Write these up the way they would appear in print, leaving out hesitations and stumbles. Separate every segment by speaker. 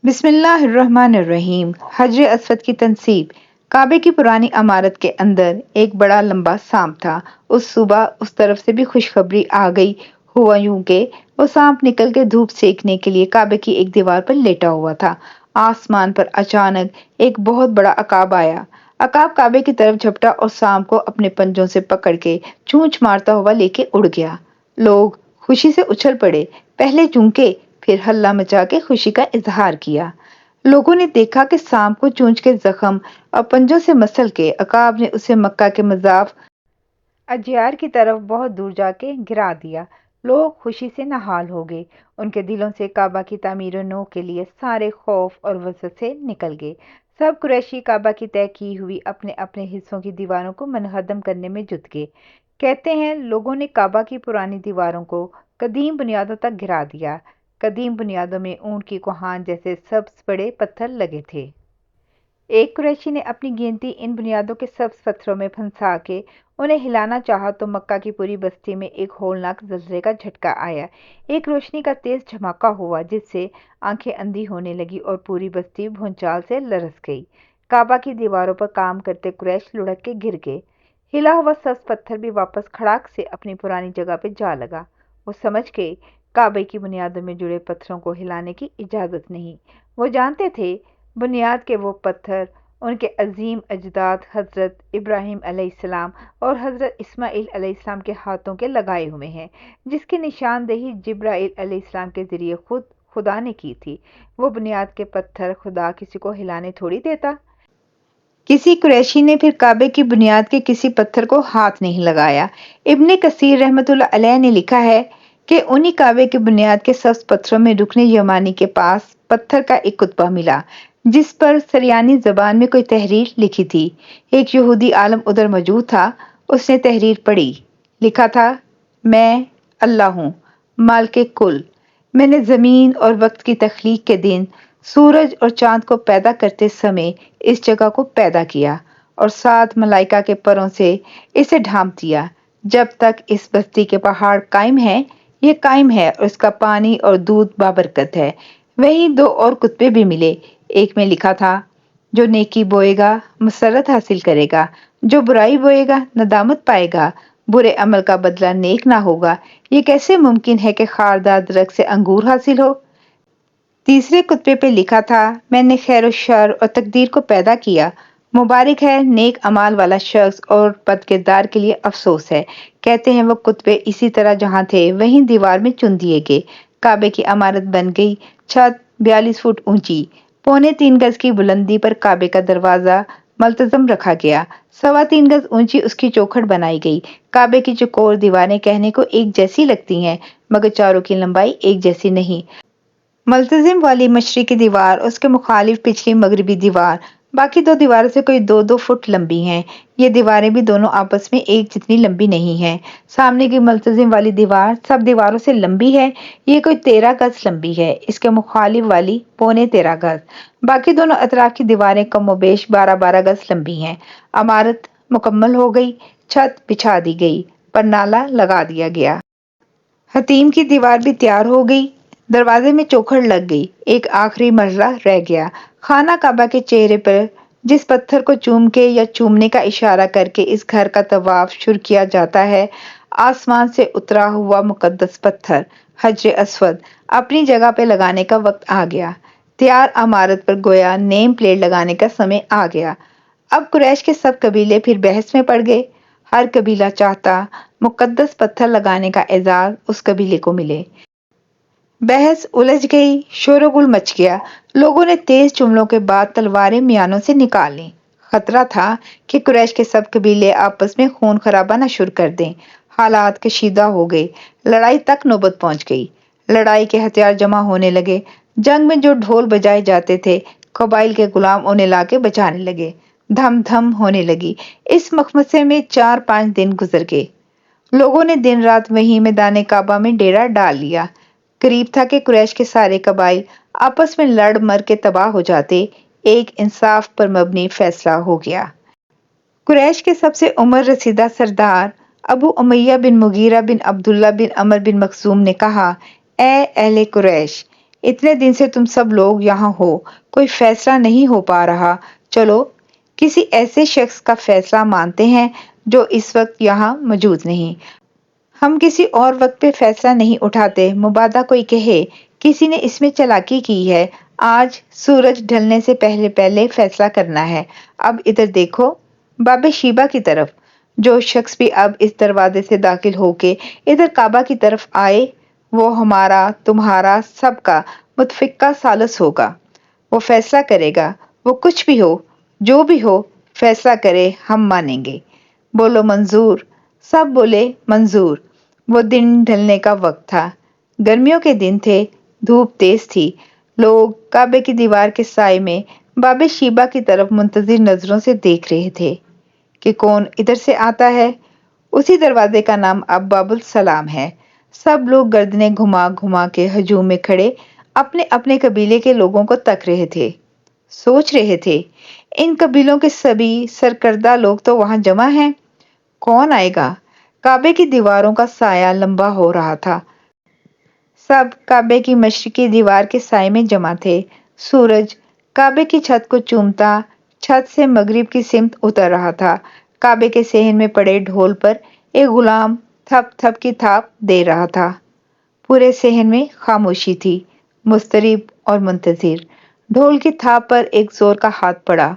Speaker 1: بسم اللہ الرحمن الرحیم۔ حجر اسود کی تنصیب۔ کعبے کی پرانی عمارت کے اندر ایک بڑا لمبا سانپ تھا۔ اس صبح اس طرف سے بھی خوشخبری آ گئی۔ ہوا یوں کہ وہ سانپ نکل کے دھوپ سیکنے کے لیے کعبے کی ایک دیوار پر لیٹا ہوا تھا۔ آسمان پر اچانک ایک بہت بڑا عقاب آیا۔ عقاب کعبے کی طرف جھپٹا اور سانپ کو اپنے پنجوں سے پکڑ کے چونچ مارتا ہوا لے کے اڑ گیا۔ لوگ خوشی سے اچھل پڑے، پہلے چونکے پھر ہلہ مچا کے خوشی کا اظہار کیا۔ لوگوں نے دیکھا کہ سانپ کو چونچ کے زخم اور پنجوں سے مسل کے عقاب نے اسے مکہ کے مضاف اجیار کی طرف بہت دور جا کے گرا دیا۔ لوگ خوشی سے نہال ہو گئے۔ ان کے دلوں سے کعبہ کی تعمیر نو کے لیے سارے خوف اور وسوسے سے نکل گئے۔ سب قریشی کعبہ کی طے کی ہوئی اپنے اپنے حصوں کی دیواروں کو منہدم کرنے میں جٹ گئے۔ کہتے ہیں لوگوں نے کعبہ کی پرانی دیواروں کو قدیم بنیادوں تک گرا دیا۔ قدیم بنیادوں میں اونٹ کی کوہان جیسے سبز بڑے پتھر لگے تھے۔ ایک قریشی نے اپنی گنتی ان بنیادوں کے سبز پتھروں میں پھنسا کے انہیں ہلانا چاہا تو مکہ کی پوری بستی میں ایک ہولناک زلزلے کا جھٹکا آیا۔ ایک روشنی کا تیز دھماکہ ہوا جس سے آنکھیں اندھی ہونے لگی اور پوری بستی بھونچال سے لرز گئی۔ کعبہ کی دیواروں پر کام کرتے قریش لڑک کے گر گئے۔ ہلا ہوا سبز پتھر بھی واپس کھڑاک سے اپنی پرانی جگہ پہ جا لگا۔ وہ سمجھ کے کعبے کی بنیادوں میں جڑے پتھروں کو ہلانے کی اجازت نہیں۔ وہ جانتے تھے بنیاد کے وہ پتھر ان کے عظیم اجداد حضرت ابراہیم علیہ السلام اور حضرت اسماعیل علیہ السلام کے ہاتھوں کے لگائے ہوئے ہیں، جس کی نشاندہی جبرائیل علیہ السلام کے ذریعے خود خدا نے کی تھی۔ وہ بنیاد کے پتھر خدا کسی کو ہلانے تھوڑی دیتا۔ کسی قریشی نے پھر کعبے کی بنیاد کے کسی پتھر کو ہاتھ نہیں لگایا۔ ابن کثیر رحمۃ اللہ علیہ نے لکھا ہے کہ انہی کعبے کی بنیاد کے سبز پتھروں میں رکن یمانی کے پاس پتھر کا ایک کتبہ ملا جس پر سریانی زبان میں کوئی تحریر لکھی تھی۔ ایک یہودی عالم ادھر موجود تھا۔ اس نے تحریر پڑھی۔ لکھا تھا، میں اللہ ہوں، مالک کل۔ میں نے زمین اور وقت کی تخلیق کے دن سورج اور چاند کو پیدا کرتے سمے اس جگہ کو پیدا کیا اور 7 ملائکہ کے پروں سے اسے ڈھانپ دیا۔ جب تک اس بستی کے پہاڑ قائم ہے یہ قائم ہے اور اس کا پانی اور دودھ بابرکت ہے۔ وہیں 2 اور کتبے بھی ملے۔ ایک میں لکھا تھا، جو نیکی بوئے گا مسرت حاصل کرے گا، جو برائی بوئے گا ندامت پائے گا، برے عمل کا بدلہ نیک نہ ہوگا۔ یہ کیسے ممکن ہے کہ خاردار درخت سے انگور حاصل ہو؟ تیسرے کتبے پہ لکھا تھا، میں نے خیر و شر اور تقدیر کو پیدا کیا۔ مبارک ہے نیک اعمال والا شخص اور بد کردار کے لیے افسوس ہے۔ کہتے ہیں وہ کتبے اسی طرح جہاں تھے وہیں دیوار میں چن دیے گئے۔ کعبے کی عمارت بن گئی۔ چھت 42 فٹ اونچی، 3.25 گز کی بلندی پر کعبے کا دروازہ ملتزم رکھا گیا۔ 3.25 گز اونچی اس کی چوکھٹ بنائی گئی۔ کعبے کی چوکور دیواریں کہنے کو ایک جیسی لگتی ہیں مگر چاروں کی لمبائی ایک جیسی نہیں۔ ملتزم والی مشرقی دیوار اس کے مخالف پچھلی مغربی دیوار باقی 2 دیواروں سے کوئی 2-2 فٹ لمبی ہیں۔ یہ دیواریں بھی دونوں آپس میں ایک جتنی لمبی نہیں ہیں۔ سامنے کی ملتزم والی دیوار سب دیواروں سے لمبی ہے۔ یہ کوئی 13 گز لمبی ہے۔ اس کے مخالف والی 13.25 گز۔ باقی دونوں اطراف کی دیواریں کم و بیش 12-12 گز لمبی ہیں۔ عمارت مکمل ہو گئی۔ چھت بچھا دی گئی۔ پرنالہ لگا دیا گیا۔ حتیم کی دیوار بھی تیار ہو گئی۔ دروازے میں چوکھٹ لگ گئی۔ ایک آخری مرحلہ رہ گیا۔ خانہ کعبہ کے چہرے پر جس پتھر کو چوم کے یا چومنے کا اشارہ کر کے اس گھر کا طواف شروع کیا جاتا ہے، آسمان سے اترا ہوا مقدس پتھر حجر اسود اپنی جگہ پہ لگانے کا وقت آ گیا۔ تیار عمارت پر گویا نیم پلیٹ لگانے کا سمے آ گیا۔ اب قریش کے سب قبیلے پھر بحث میں پڑ گئے۔ ہر قبیلہ چاہتا مقدس پتھر لگانے کا اعزاز اس قبیلے کو ملے۔ بحث الجھ گئی۔ شور و گل مچ گیا۔ لوگوں نے تیز جملوں کے بعد تلواریں میانوں سے نکال لیں۔ خطرہ تھا کہ قریش کے سب قبیلے آپس میں خون خرابہ نہ شروع کر دیں۔ حالات کشیدہ ہو گئے۔ لڑائی تک نوبت پہنچ گئی۔ لڑائی کے ہتھیار جمع ہونے لگے۔ جنگ میں جو ڈھول بجائے جاتے تھے قبائل کے غلام انہیں لا کے بجانے لگے۔ دھم دھم ہونے لگی۔ اس مخمصے میں 4-5 دن گزر گئے۔ لوگوں نے دن رات وہیں میدان کعبہ میں ڈیرا ڈال لیا۔ قریب تھا کہ قریش کے سارے قبائل آپس میں لڑ مر کے تباہ ہو جاتے۔ ایک انصاف پر مبنی فیصلہ ہو گیا۔ قریش کے سب سے عمر رسیدہ سردار ابو امیہ بن مغیرہ بن عبداللہ بن عمرو بن مخزوم نے کہا، اے اہل قریش، اتنے دن سے تم سب لوگ یہاں ہو، کوئی فیصلہ نہیں ہو پا رہا۔ چلو کسی ایسے شخص کا فیصلہ مانتے ہیں جو اس وقت یہاں موجود نہیں۔ ہم کسی اور وقت پہ فیصلہ نہیں اٹھاتے، مبادا کوئی کہے کسی نے اس میں چالاکی کی ہے، آج سورج ڈھلنے سے پہلے پہلے فیصلہ کرنا ہے۔ اب ادھر دیکھو باب شیبہ کی طرف۔ جو شخص بھی اب اس دروازے سے داخل ہو کے ادھر کعبہ کی طرف آئے وہ ہمارا، تمہارا، سب کا متفقہ ثالث ہوگا۔ وہ فیصلہ کرے گا، وہ کچھ بھی ہو، جو بھی ہو، فیصلہ کرے، ہم مانیں گے۔ بولو منظور۔ سب بولے منظور۔ وہ دن ڈھلنے کا وقت تھا، گرمیوں کے دن تھے، دھوپ تیز تھی، لوگ کعبے کی دیوار کے سائے میں باب شیبہ کی طرف منتظر نظروں سے دیکھ رہے تھے کہ کون ادھر سے آتا ہے۔ اسی دروازے کا نام اب باب السلام ہے۔ سب لوگ گردنیں گھما گھما کے ہجوم میں کھڑے اپنے اپنے قبیلے کے لوگوں کو تک رہے تھے، سوچ رہے تھے ان قبیلوں کے سبھی سرکردہ لوگ تو وہاں جمع ہیں، کون آئے گا؟ کعبے کی دیواروں کا سایہ لمبا ہو رہا تھا، سب کعبے کی مشرقی دیوار کے سائے میں جمع تھے۔ سورج کعبے کی چھت کو چومتا چھت سے مغرب کی سمت اتر رہا تھا۔ کعبے کے صحن میں پڑے ڈھول پر ایک غلام تھپ تھپ کی تھاپ دے رہا تھا۔ پورے صحن میں خاموشی تھی، مضطرب اور منتظر۔ ڈھول کی تھاپ پر ایک زور کا ہاتھ پڑا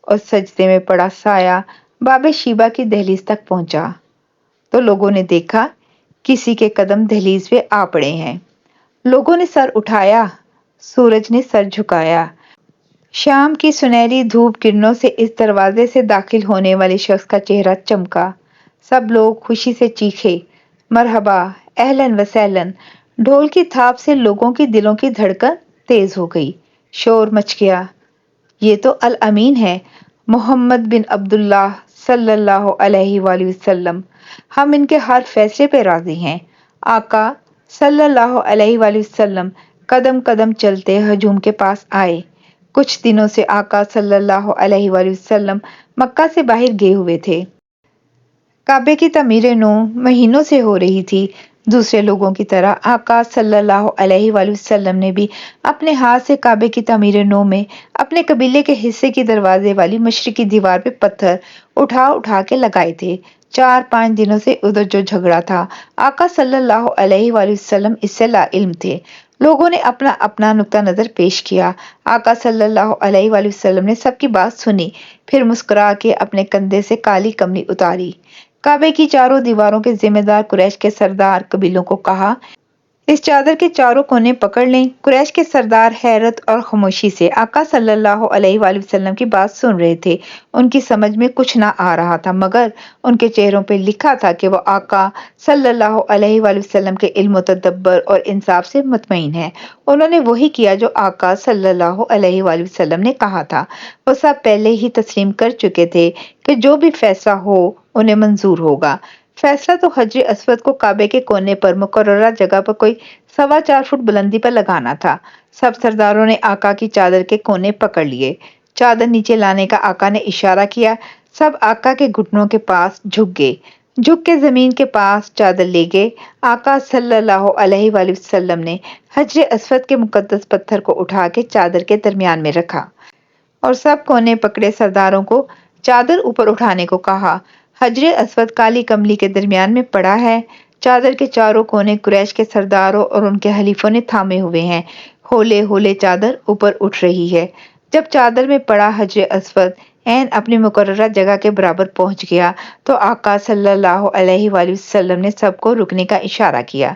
Speaker 1: اور سجدے میں پڑا سایہ باب شیبہ کی دہلیز تک پہنچا تو لوگوں نے دیکھا کسی کے قدم دہلیز پہ آ پڑے ہیں۔ لوگوں نے سر اٹھایا، سورج نے سر جھکایا۔ شام کی سنہری دھوپ کرنوں سے اس دروازے سے داخل ہونے والے شخص کا چہرہ چمکا۔ سب لوگ خوشی سے چیخے، مرحبا، اہلاً و سہلاً۔ ڈھول کی تھاپ سے لوگوں کی دلوں کی دھڑکن تیز ہو گئی، شور مچ گیا۔ یہ تو الامین ہے، محمد بن عبداللہ صلی اللہ علیہ وآلہ وسلم۔ ہم ان کے ہر فیصلے پہ راضی ہیں۔ آقا صلی اللہ علیہ وآلہ وسلم قدم قدم چلتے ہجوم کے پاس آئے۔ کچھ دنوں سے آقا صلی اللہ علیہ وآلہ وسلم مکہ سے باہر گئے ہوئے تھے۔ کعبے کی تعمیر نو مہینوں سے ہو رہی تھی۔ دوسرے لوگوں کی طرح آقا صلی اللہ علیہ وآلہ وسلم نے بھی اپنے ہاتھ سے کعبے کی تعمیر نو میں اپنے قبیلے کے حصے کی دروازے والی مشرقی دیوار پہ پتھر اٹھا اٹھا کے لگائے تھے۔ 4-5 دنوں سے ادھر جو جھگڑا تھا، آقا صلی اللہ علیہ وآلہ وسلم اس سے لا علم تھے۔ لوگوں نے اپنا اپنا نقطہ نظر پیش کیا۔ آقا صلی اللہ علیہ وآلہ وسلم نے سب کی بات سنی، پھر مسکرا کے اپنے کندھے سے کالی کملی اتاری۔ کعبے کی چاروں دیواروں کے ذمہ دار قریش کے سردار قبیلوں کو کہا، اس چادر کے چاروں کونے پکڑ لیں۔ قریش کے سردار حیرت اور خاموشی سے آقا صلی اللہ علیہ وآلہ وسلم کی بات سن رہے تھے۔ ان کی سمجھ میں کچھ نہ آ رہا تھا، مگر ان کے چہروں پہ لکھا تھا کہ وہ آقا صلی اللہ علیہ وآلہ وسلم کے علم و تدبر اور انصاف سے مطمئن ہیں۔ انہوں نے وہی کیا جو آقا صلی اللہ علیہ وآلہ وسلم نے کہا تھا۔ وہ سب پہلے ہی تسلیم کر چکے تھے کہ جو بھی فیصلہ ہو انہیں منظور ہوگا۔ فیصلہ تو حجر اسود کو کعبے کے کونے پر مقررہ جگہ پر کوئی 4.25 فٹ بلندی پر لگانا تھا۔ سب سرداروں نے آقا کی چادر کے کونے پکڑ لیے۔ چادر نیچے لانے کا آقا نے اشارہ کیا۔ سب آقا کے گھٹنوں کے پاس جھک گئے، جھک کے زمین کے پاس چادر لے گئے۔ آقا صلی اللہ علیہ وآلہ وسلم نے حجر اسود کے مقدس پتھر کو اٹھا کے چادر کے درمیان میں رکھا اور سب کونے پکڑے سرداروں کو چادر اوپر اٹھانے کو کہا۔ حجر اسود کالی کملی کے درمیان میں پڑا ہے۔ چادر کے چاروں کونے قریش کے سرداروں اور ان کے حلیفوں نے تھامے ہوئے ہیں۔ ہولے ہولے چادر اوپر اٹھ رہی ہے۔ جب چادر میں پڑا حجر اسود عین اپنی مقررہ جگہ کے برابر پہنچ گیا تو آقا صلی اللہ علیہ وآلہ وسلم نے سب کو رکنے کا اشارہ کیا۔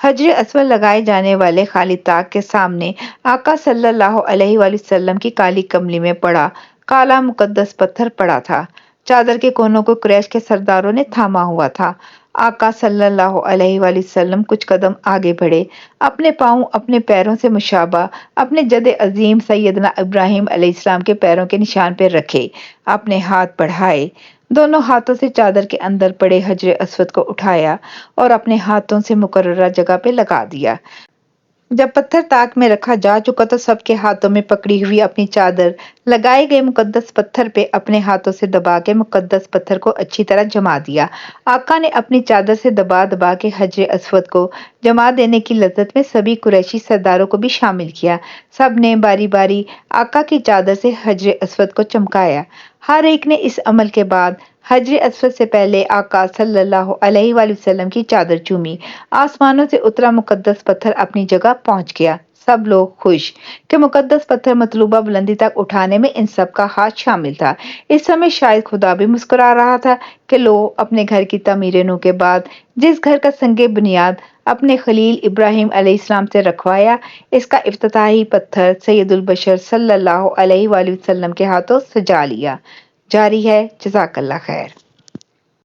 Speaker 1: حجر اسود لگائے جانے والے خالی طاق کے سامنے آقا صلی اللہ علیہ وآلہ وسلم کی کالی کملی میں پڑا کالا مقدس پتھر پڑا تھا۔ چادر کے کونوں کو قریش کے سرداروں نے تھاما ہوا تھا۔ آقا صلی اللہ علیہ وآلہ وسلم کچھ قدم آگے بڑھے، اپنے پاؤں اپنے پیروں سے مشابہ اپنے جد عظیم سیدنا ابراہیم علیہ السلام کے پیروں کے نشان پہ رکھے، اپنے ہاتھ بڑھائے، دونوں ہاتھوں سے چادر کے اندر پڑے حجر اسود کو اٹھایا اور اپنے ہاتھوں سے مقررہ جگہ پہ لگا دیا۔ جب پتھر طاق میں رکھا جا چکا تو سب کے ہاتھوں میں پکڑی ہوئی اپنی چادر لگائے گئے مقدس پتھر پہ اپنے ہاتھوں سے دبا کے مقدس پتھر کو اچھی طرح جما دیا۔ آقا نے اپنی چادر سے دبا دبا کے حجر اسود کو جما دینے کی لذت میں سبھی قریشی سرداروں کو بھی شامل کیا۔ سب نے باری باری آقا کی چادر سے حجر اسود کو چمکایا۔ ہر ایک نے اس عمل کے بعد حجر اسود سے پہلے آقا صلی اللہ علیہ وآلہ وسلم کی چادر چومی۔ آسمانوں سے اترا مقدس پتھر اپنی جگہ پہنچ گیا۔ سب لوگ خوش کہ مقدس پتھر مطلوبہ بلندی تک اٹھانے میں ان سب کا ہاتھ شامل تھا۔ اس سمے شاید خدا بھی مسکرا رہا تھا کہ لو اپنے گھر کی تعمیر نو کے بعد جس گھر کا سنگ بنیاد اپنے خلیل ابراہیم علیہ السلام سے رکھوایا، اس کا افتتاحی پتھر سید البشر صلی اللہ علیہ وآلہ وسلم کے ہاتھوں سجا لیا۔ جاری ہے۔ جزاک اللہ خیر۔